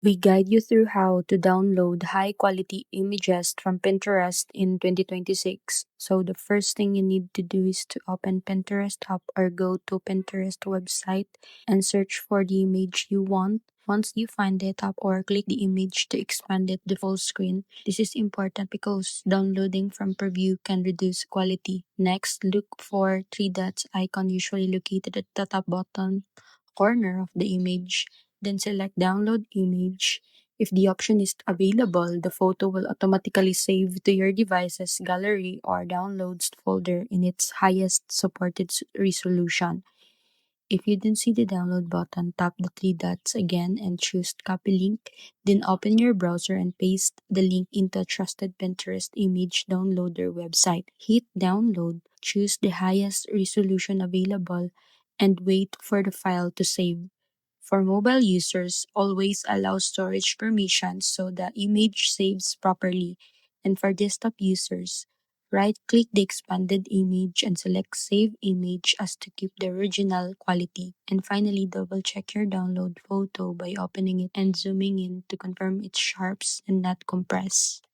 We guide you through how to download high quality images from Pinterest in 2026. So, the first thing you need to do is to open Pinterest app or go to Pinterest website and search for the image you want. Once you find the tab or click the image to expand it to full screen. This is important because downloading from preview can reduce quality. Next, look for three dots icon usually located at the top bottom corner of the image. Then select download image. If the option is available, the photo will automatically save to your device's gallery or downloads folder in its highest supported resolution. If you didn't see the download button, tap the three dots again and choose copy link. Then open your browser and paste the link into a trusted Pinterest image downloader website. Hit download, choose the highest resolution available, and wait for the file to save. For mobile users, always allow storage permissions so the image saves properly. And for desktop users, right click the expanded image and select Save Image as to keep the original quality. And finally, double check your download photo by opening it and zooming in to confirm it's sharp and not compressed.